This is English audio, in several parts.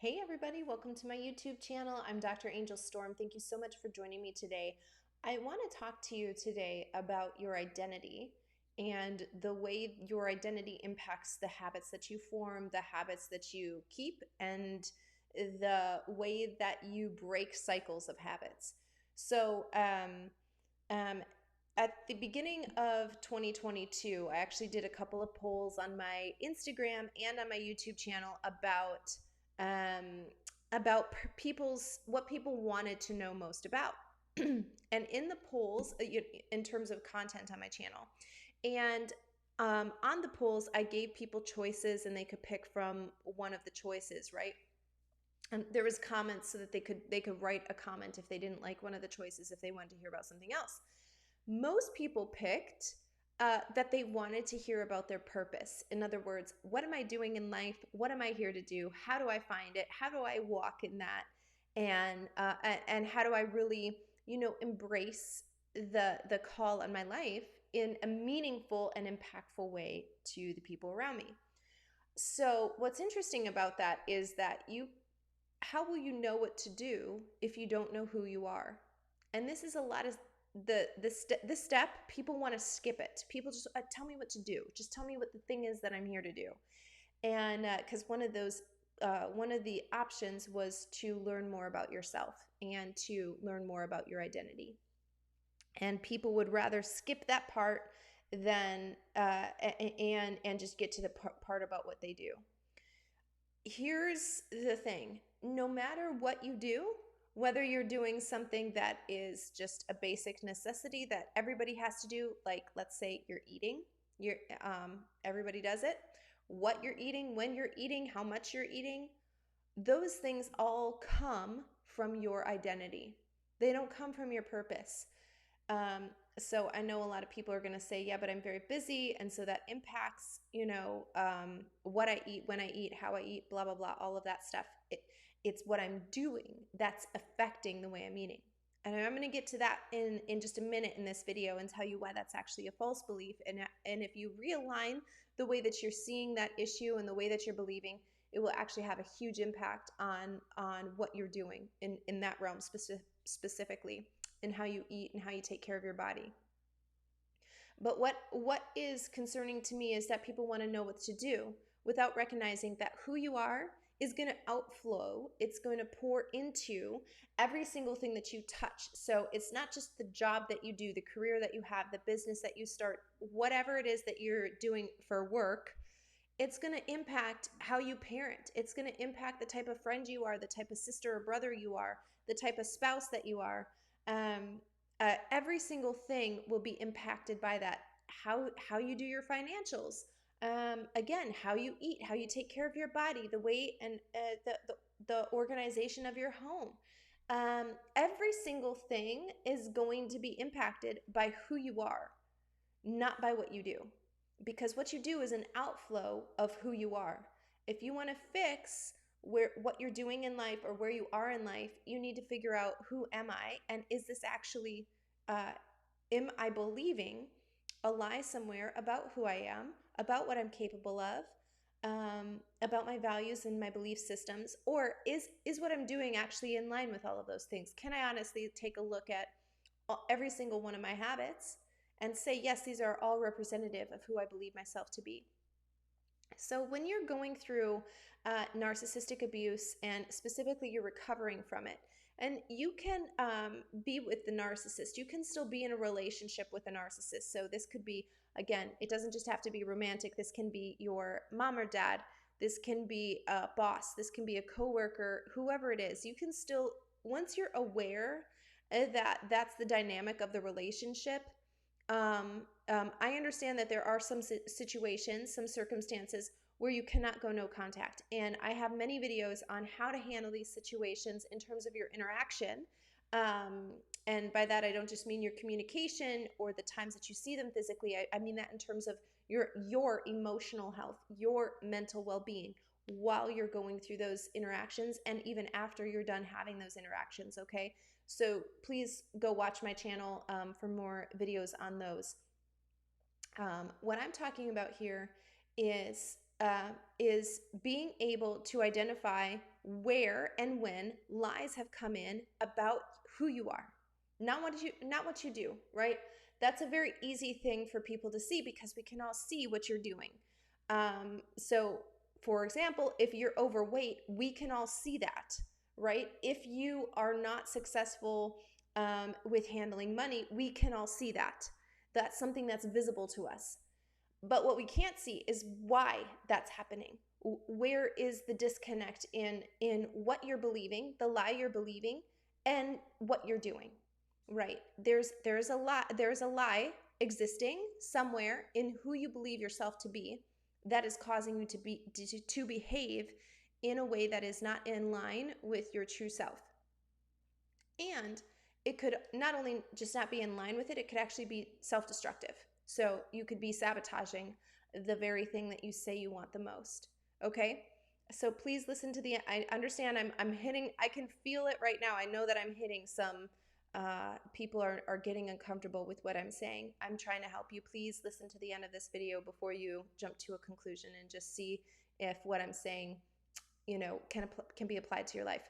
Hey everybody, welcome to my YouTube channel. I'm Dr. Angel Storm. Thank you so much for joining me today. I want to talk to you today about your identity and the way your identity impacts the habits that you form, the habits that you keep, and the way that you break cycles of habits. So, at the beginning of 2022, I actually did a couple of polls on my Instagram and on my YouTube channel um, about what people wanted to know most about. And in the polls, in terms of content on my channel, and on the polls, I gave people choices, and they could pick from one of the choices, right? And there was comments so that they could write a comment if they didn't like one of the choices, if they wanted to hear about something else. Most people picked that they wanted to hear about their purpose. In other words, what am I doing in life? What am I here to do? How do I find it? How do I walk in that? And how do I really, embrace the call on my life in a meaningful and impactful way to the people around me? So what's interesting about that is that how will you know what to do if you don't know who you are? And this is a lot of this step. People want to skip it. People just tell me what to do. Just tell me what the thing is that I'm here to do. And because one of the options was to learn more about yourself and to learn more about your identity. And people would rather skip that part than and just get to the part about what they do. Here's the thing. No matter what you do, whether you're doing something that is just a basic necessity that everybody has to do, like let's say you're eating, everybody does it, what you're eating, when you're eating, how much you're eating, those things all come from your identity. They don't come from your purpose. So I know a lot of people are going to say, yeah, but I'm very busy. And so that impacts, what I eat, when I eat, how I eat, blah, blah, blah, all of that stuff. It's what I'm doing that's affecting the way I'm eating. And I'm going to get to that in just a minute in this video and tell you why that's actually a false belief. And if you realign the way that you're seeing that issue and the way that you're believing, it will actually have a huge impact on what you're doing in that realm specifically, and how you eat and how you take care of your body. But what is concerning to me is that people want to know what to do without recognizing that who you are is going to outflow. It's going to pour into every single thing that you touch. So it's not just the job that you do, the career that you have, the business that you start, whatever it is that you're doing for work. It's going to impact how you parent. It's going to impact the type of friend you are, the type of sister or brother you are, the type of spouse that you are. Every single thing will be impacted by that. How you do your financials. Again, how you eat, how you take care of your body, the way and the organization of your home. Every single thing is going to be impacted by who you are, not by what you do. Because what you do is an outflow of who you are. If you want to fix what you're doing in life or where you are in life, you need to figure out, who am I, and is this actually am I believing a lie somewhere about who I am, about what I'm capable of, about my values and my belief systems, or is what I'm doing actually in line with all of those things? Can I honestly take a look at every single one of my habits and say, yes, these are all representative of who I believe myself to be? So when you're going through narcissistic abuse, and specifically you're recovering from it, and you can be with the narcissist, you can still be in a relationship with a narcissist. So this could be, again, it doesn't just have to be romantic. This can be your mom or dad. This can be a boss. This can be a coworker, whoever it is. You can still, once you're aware that that's the dynamic of the relationship, I understand that there are some situations, some circumstances where you cannot go no contact. And I have many videos on how to handle these situations in terms of your interaction. And by that, I don't just mean your communication or the times that you see them physically. I mean that in terms of your emotional health, your mental well-being while you're going through those interactions, and even after you're done having those interactions, okay? So please go watch my channel for more videos on those. What I'm talking about here is is being able to identify where and when lies have come in about who you are, not what you do, right? That's a very easy thing for people to see because we can all see what you're doing. So, for example, if you're overweight, we can all see that, right? If you are not successful with handling money, we can all see that. That's something that's visible to us. But what we can't see is why that's happening. Where is the disconnect in what you're believing, the lie you're believing, and what you're doing? Right. There's a lie existing somewhere in who you believe yourself to be that is causing you to behave in a way that is not in line with your true self. And it could not only just not be in line with it, it could actually be self-destructive. So you could be sabotaging the very thing that you say you want the most. Okay? So please listen to I understand I'm hitting, I can feel it right now. I know that I'm hitting some, people are getting uncomfortable with what I'm saying. I'm trying to help you. Please listen to the end of this video before you jump to a conclusion and just see if what I'm saying, can be applied to your life.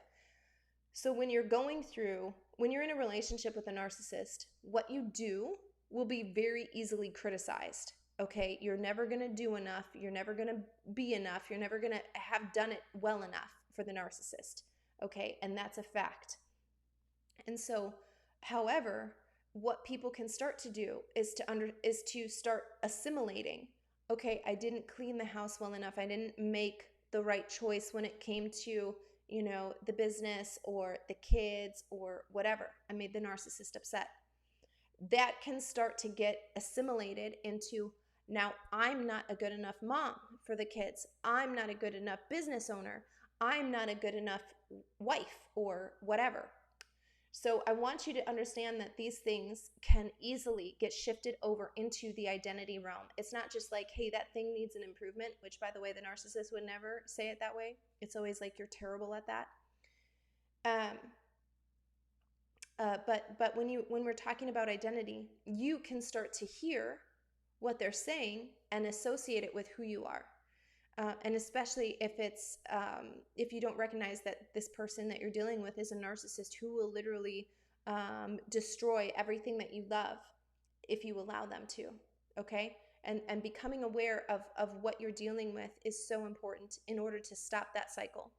So when you're in a relationship with a narcissist, what you do will be very easily criticized. Okay, you're never going to do enough. You're never going to be enough. You're never going to have done it well enough for the narcissist. Okay, and that's a fact. And so, however, what people can start to do is to start assimilating. Okay, I didn't clean the house well enough. I didn't make the right choice when it came to, the business or the kids or whatever. I made the narcissist upset. That can start to get assimilated into, now I'm not a good enough mom for the kids. I'm not a good enough business owner. I'm not a good enough wife or whatever. So I want you to understand that these things can easily get shifted over into the identity realm. It's not just like, hey, that thing needs an improvement, which, by the way, the narcissist would never say it that way. It's always like, you're terrible at that. But when we're talking about identity, you can start to hear what they're saying and associate it with who you are. And especially if you don't recognize that this person that you're dealing with is a narcissist who will literally destroy everything that you love if you allow them to, okay? And becoming aware of what you're dealing with is so important in order to stop that cycle.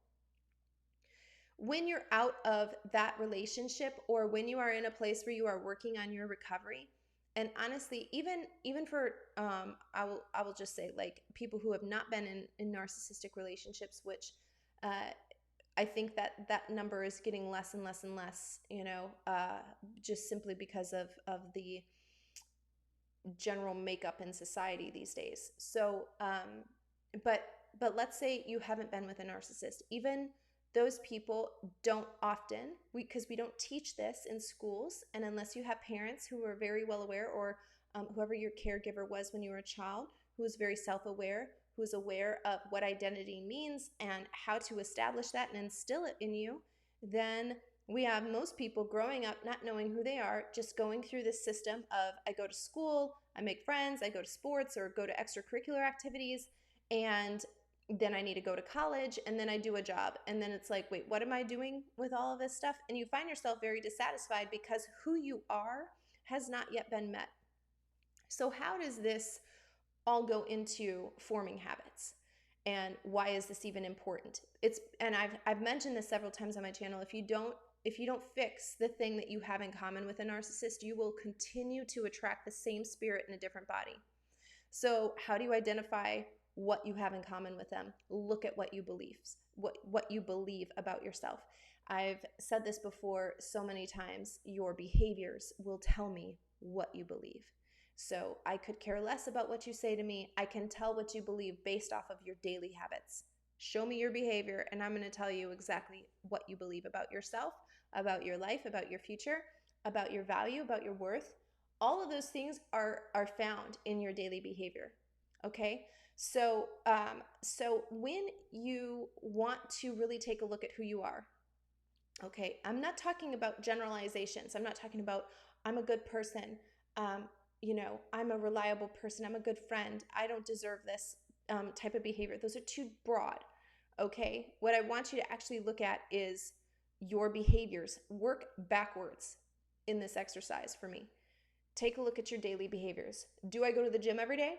When you're out of that relationship, or when you are in a place where you are working on your recovery, and honestly, even for I will just say, like, people who have not been in narcissistic relationships, which I think that number is getting less and less and less, just simply because of the general makeup in society these days. So, but let's say you haven't been with a narcissist. Even those people don't often, because we don't teach this in schools, and unless you have parents who are very well aware, or whoever your caregiver was when you were a child, who is very self-aware, who is aware of what identity means and how to establish that and instill it in you, then we have most people growing up not knowing who they are, just going through this system of, I go to school, I make friends, I go to sports or go to extracurricular activities, and then I need to go to college, and then I do a job. And then it's like, wait, what am I doing with all of this stuff? And you find yourself very dissatisfied because who you are has not yet been met. So how does this all go into forming habits? And why is this even important? And I've mentioned this several times on my channel. If you don't fix the thing that you have in common with a narcissist, you will continue to attract the same spirit in a different body. So how do you identify what you have in common with them? Look at what you believe, what you believe about yourself. I've said this before so many times, your behaviors will tell me what you believe. So I could care less about what you say to me. I can tell what you believe based off of your daily habits. Show me your behavior, and I'm going to tell you exactly what you believe about yourself, about your life, about your future, about your value, about your worth. All of those things are found in your daily behavior. Okay? So when you want to really take a look at who you are, okay, I'm not talking about generalizations. I'm not talking about, I'm a good person, I'm a reliable person, I'm a good friend, I don't deserve this. type of behavior. Those are too broad. Okay, what I want you to actually look at is your behaviors. Work backwards in this exercise for me. Take a look at your daily behaviors. Do I go to the gym every day?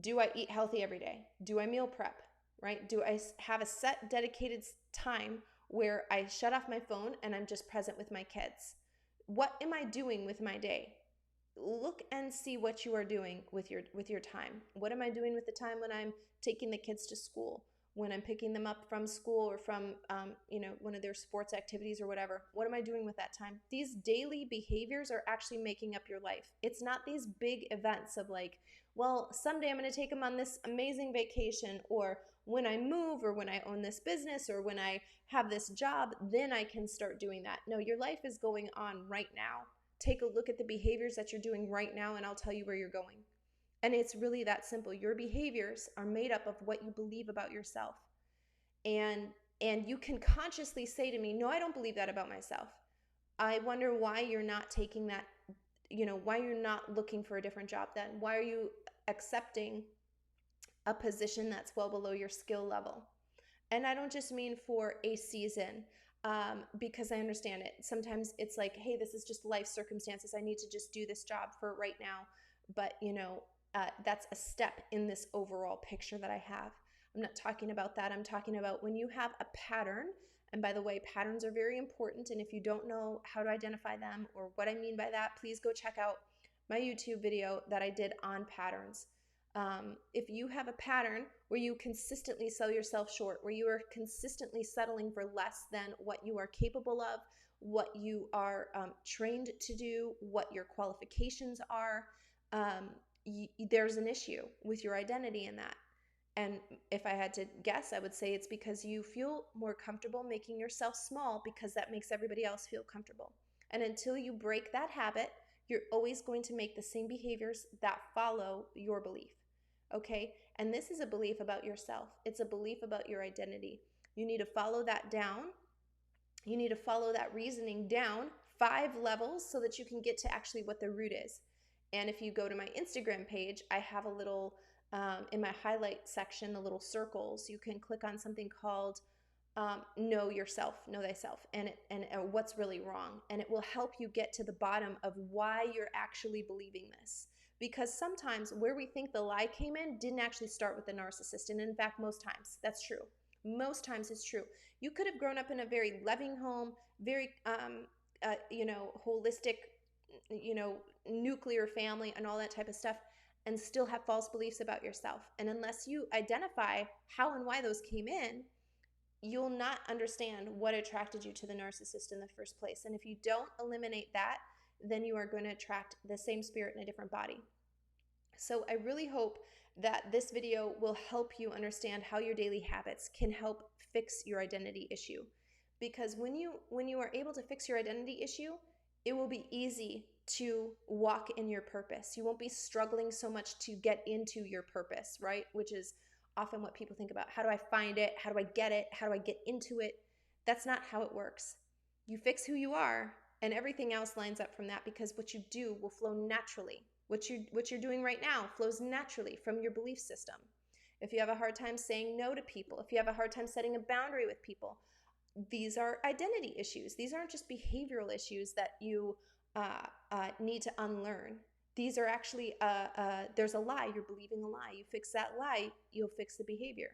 Do I eat healthy every day? Do I meal prep, right? Do I have a set dedicated time where I shut off my phone and I'm just present with my kids? What am I doing with my day? Look and see what you are doing with your time. What am I doing with the time when I'm taking the kids to school? When I'm picking them up from school or from one of their sports activities or whatever? What am I doing with that time? These daily behaviors are actually making up your life. It's not these big events of like, well, someday I'm going to take them on this amazing vacation, or when I move, or when I own this business, or when I have this job, then I can start doing that. No, your life is going on right now. Take a look at the behaviors that you're doing right now, and I'll tell you where you're going. And it's really that simple. Your behaviors are made up of what you believe about yourself. And you can consciously say to me, no, I don't believe that about myself. I wonder why you're not taking that, why you're not looking for a different job then. Why are you accepting a position that's well below your skill level? And I don't just mean for a season, because I understand it. Sometimes it's like, hey, this is just life circumstances. I need to just do this job for right now. But, that's a step in this overall picture that I have. I'm not talking about that. I'm talking about when you have a pattern. And by the way, patterns are very important. And if you don't know how to identify them or what I mean by that, please go check out my YouTube video that I did on patterns. If you have a pattern where you consistently sell yourself short, where you are consistently settling for less than what you are capable of, what you are trained to do, what your qualifications are, there's an issue with your identity in that. And if I had to guess, I would say it's because you feel more comfortable making yourself small because that makes everybody else feel comfortable. And until you break that habit, you're always going to make the same behaviors that follow your belief. Okay? And this is a belief about yourself. It's a belief about your identity. You need to follow that down. You need to follow that reasoning down 5 levels so that you can get to actually what the root is. And if you go to my Instagram page, I have a little, in my highlight section, the little circles, you can click on something called know yourself, know thyself, and what's really wrong. And it will help you get to the bottom of why you're actually believing this. Because sometimes where we think the lie came in didn't actually start with the narcissist. And in fact, most times that's true. Most times it's true. You could have grown up in a very loving home, very, holistic, nuclear family and all that type of stuff, and still have false beliefs about yourself. And unless you identify how and why those came in, you'll not understand what attracted you to the narcissist in the first place. And if you don't eliminate that, then you are going to attract the same spirit in a different body. So I really hope that this video will help you understand how your daily habits can help fix your identity issue. Because when you are able to fix your identity issue, it will be easy to walk in your purpose. You won't be struggling so much to get into your purpose, right? Which is often what people think about. How do I find it? How do I get it? How do I get into it? That's not how it works. You fix who you are, and everything else lines up from that, because what you do will flow naturally. What you're doing right now flows naturally from your belief system. If you have a hard time saying no to people, if you have a hard time setting a boundary with people, these are identity issues. These aren't just behavioral issues that you need to unlearn. These are actually, there's a lie. You're believing a lie. You fix that lie, you'll fix the behavior.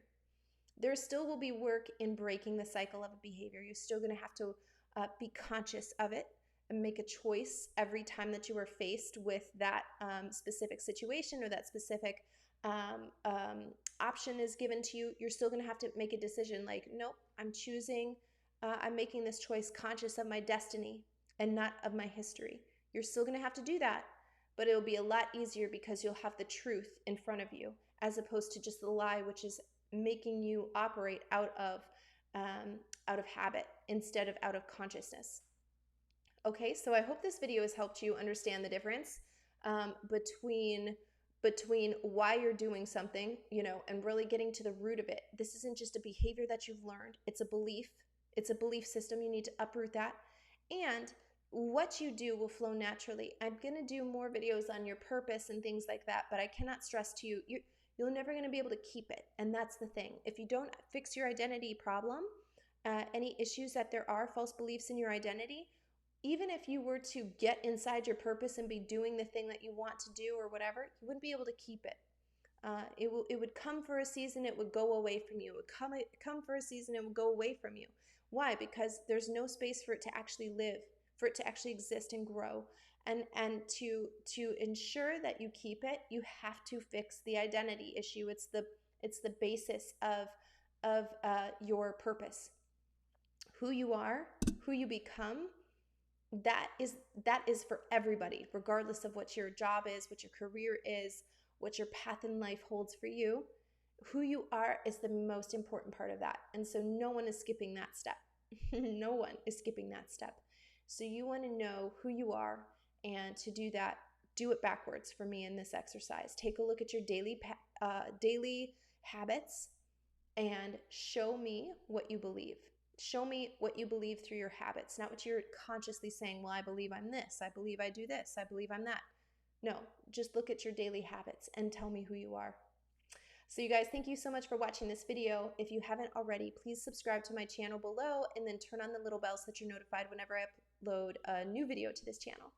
There still will be work in breaking the cycle of a behavior. You're still going to have to be conscious of it and make a choice every time that you are faced with that specific situation or that specific option is given to you. You're still going to have to make a decision like, nope, I'm making this choice conscious of my destiny and not of my history. You're still going to have to do that, but it'll be a lot easier because you'll have the truth in front of you, as opposed to just the lie, which is making you operate out of habit instead of out of consciousness. Okay, so I hope this video has helped you understand the difference between why you're doing something, and really getting to the root of it. This isn't just a behavior that you've learned. It's a belief. It's a belief system. You need to uproot that. And what you do will flow naturally. I'm going to do more videos on your purpose and things like that, but I cannot stress to you, you're never going to be able to keep it. And that's the thing. If you don't fix your identity problem, any issues that there are, false beliefs in your identity, even if you were to get inside your purpose and be doing the thing that you want to do or whatever, you wouldn't be able to keep it. It would come for a season, it would go away from you. It would come for a season, it would go away from you. Why? Because there's no space for it to actually live, for it to actually exist and grow. And to ensure that you keep it, you have to fix the identity issue. It's the basis of your purpose. Who you are, who you become, that is for everybody, regardless of what your job is, what your career is, what your path in life holds for you. Who you are is the most important part of that. And so no one is skipping that step. No one is skipping that step. So you want to know who you are, and to do that, do it backwards for me in this exercise. Take a look at your daily habits and show me what you believe. Show me what you believe through your habits, not what you're consciously saying, well, I believe I'm this, I believe I do this, I believe I'm that. No, just look at your daily habits and tell me who you are. So you guys, thank you so much for watching this video. If you haven't already, please subscribe to my channel below and then turn on the little bell so that you're notified whenever I upload a new video to this channel.